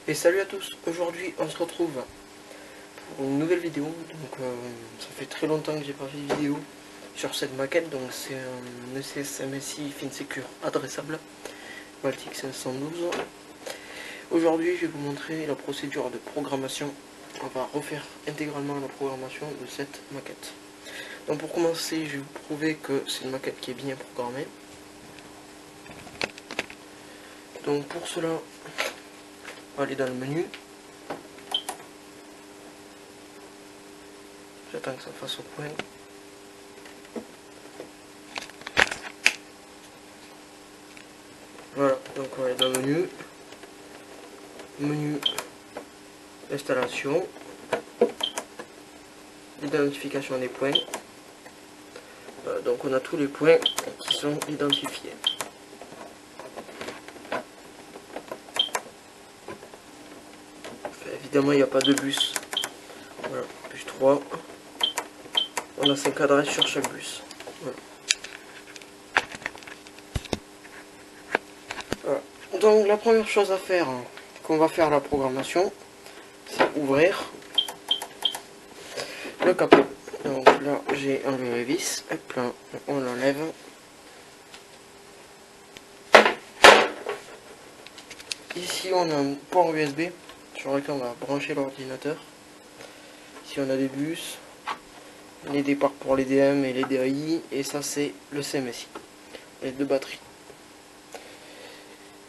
Et salut à tous, aujourd'hui on se retrouve pour une nouvelle vidéo. Donc ça fait très longtemps que j'ai pas fait de vidéo sur cette maquette. Donc c'est un ECS MSI FinSecure adressable Baltic 512. Aujourd'hui je vais vous montrer la procédure de programmation. On va refaire intégralement la programmation de cette maquette. Donc pour commencer, je vais vous prouver que c'est une maquette qui est bien programmée. Donc pour cela, on va aller dans le menu. J'attends que ça fasse au point. Voilà, donc on est dans le menu installation, identification des points. Voilà, donc on a tous les points qui sont identifiés. Enfin, évidemment il n'y a pas de bus. Voilà, bus 3. On a 5 adresses sur chaque bus. Voilà. Voilà. Donc la première chose à faire, qu'on va faire la programmation, c'est ouvrir le capot. Donc là j'ai enlevé la vis, hop là, on l'enlève. Ici on a un port USB sur lequel on va brancher l'ordinateur. Ici on a des bus, les départs pour les DM et les DAI, et ça c'est le CMSI, les deux batteries.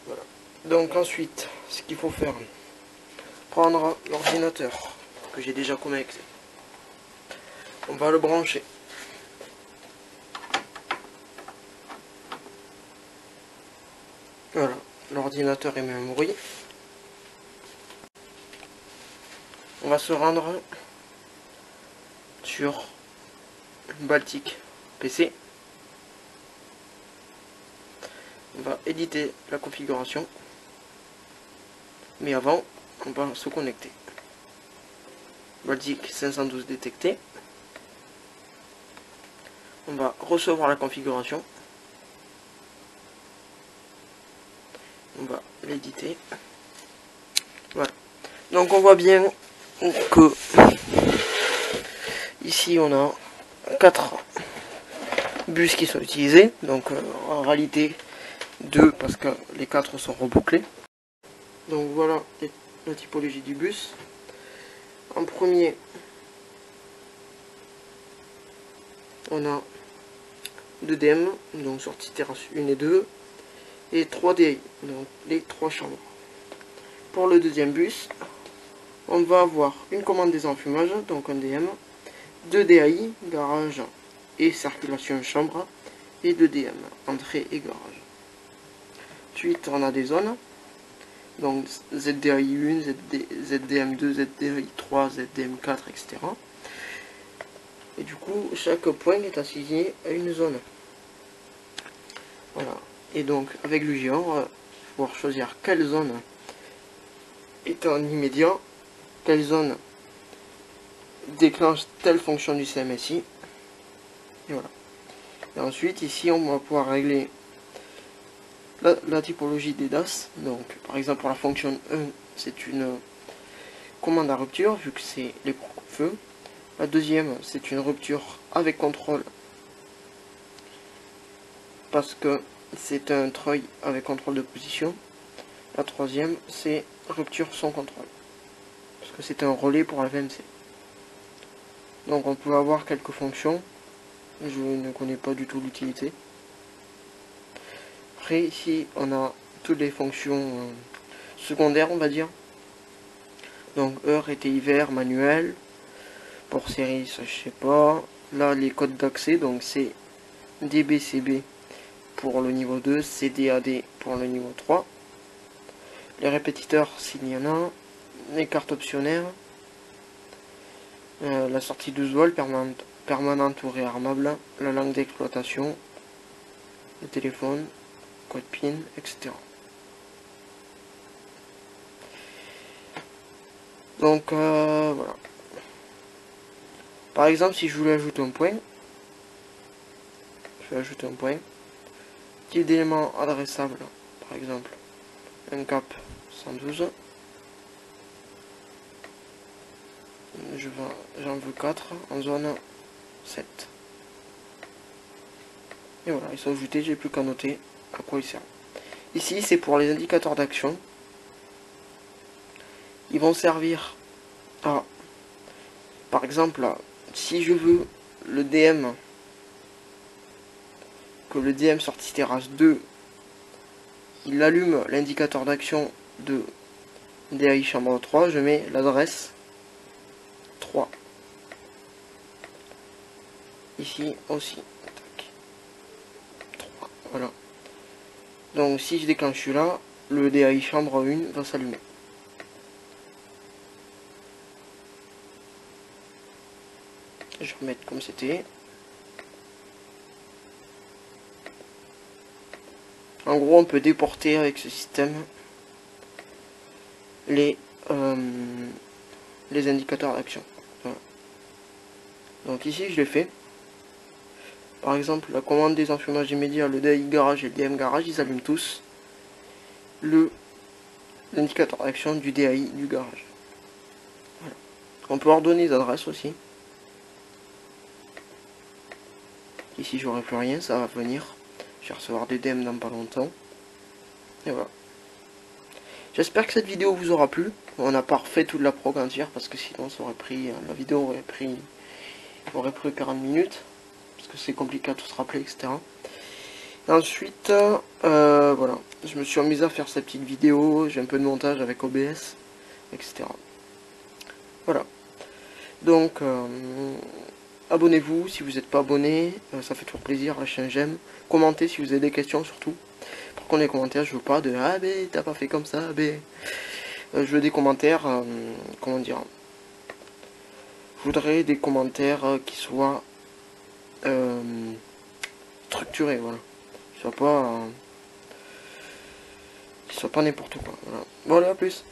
Voilà. Donc ensuite, ce qu'il faut faire, prendre l'ordinateur que j'ai déjà connecté. On va le brancher. Voilà, l'ordinateur est mis en bruit. On va se rendre sur Baltic PC. On va éditer la configuration. Mais avant, on va se connecter. Baltic 512 détecté. On va recevoir la configuration. On va l'éditer. Voilà. Donc on voit bien que ici on a 4 bus qui sont utilisés. Donc en réalité 2 parce que les 4 sont rebouclés. Donc voilà la typologie du bus. En premier, on a 2 DM, donc sortie terrasse 1 et 2, et 3 DI, donc les 3 chambres. Pour le deuxième bus, on va avoir une commande des enfumages, donc un DM, 2 DAI, garage et circulation chambre, et 2 DM, entrée et garage. Ensuite, on a des zones, donc ZDAI1, ZDM2, ZDAI3, ZDM4, etc. Et du coup, chaque point est assigné à une zone. Voilà. Et donc, avec l'UGA, on va pouvoir choisir quelle zone est en immédiat, quelle zone déclenche telle fonction du CMSI. Et voilà. Et ensuite, ici, on va pouvoir régler la typologie des DAS. Donc, par exemple, pour la fonction 1, c'est une commande à rupture, vu que c'est les coupe-feu. La deuxième, c'est une rupture avec contrôle, parce que c'est un treuil avec contrôle de position. La troisième, c'est rupture sans contrôle, parce que c'est un relais pour la VMC. Donc on peut avoir quelques fonctions. Je ne connais pas du tout l'utilité. Après ici on a toutes les fonctions secondaires, on va dire. Donc heure, été, hiver, manuel. Pour série, ça je sais pas. Là les codes d'accès, donc c'est DBCB pour le niveau 2, CDAD pour le niveau 3. Les répétiteurs s'il y en a. Les cartes optionnaires. La sortie 12 volts permanente ou réarmable. La langue d'exploitation. Le téléphone. Code PIN, etc. Donc voilà. Par exemple, si je voulais ajouter un point, je vais ajouter un point. Type d'élément adressable, par exemple, un cap 112. j'en veux 4 en zone 7. Et voilà, ils sont ajoutés, j'ai plus qu'à noter à quoi ils servent. Ici, c'est pour les indicateurs d'action. Ils vont servir à, par exemple, si je veux le DM, que le DM sortie terrasse 2, il allume l'indicateur d'action de DAI chambre 3, je mets l'adresse 3. Ici aussi. Tac. 3. Voilà. Donc si je déclenche celui-là, le DAI chambre 1 va s'allumer. Je vais remettre comme c'était. En gros, on peut déporter avec ce système les indicateurs d'action. Voilà. Donc ici, je l'ai fait. Par exemple, la commande des enfumages immédiats, le DAI garage et le DM garage, ils allument tous l'indicateur d'action du DAI du garage. Voilà. On peut ordonner les adresses aussi. Ici, j'aurai plus rien, ça va venir. Je vais recevoir des DM dans pas longtemps. Et voilà. J'espère que cette vidéo vous aura plu. On n'a pas refait toute la prog entière parce que sinon ça aurait pris, la vidéo aurait pris 40 minutes. Parce que c'est compliqué à tout se rappeler, etc. Et ensuite, voilà. Je me suis amusé à faire cette petite vidéo. J'ai un peu de montage avec OBS, etc. Voilà. Donc, abonnez-vous si vous n'êtes pas abonné. Ça fait toujours plaisir. Lâchez un j'aime. Commentez si vous avez des questions surtout. Par contre, les commentaires, je veux pas de ah ben t'as pas fait comme ça, ben. Je veux des commentaires, comment dire. Je voudrais des commentaires qui soient structurés, voilà. Qui soient pas n'importe quoi. Voilà. Bon, allez, à plus.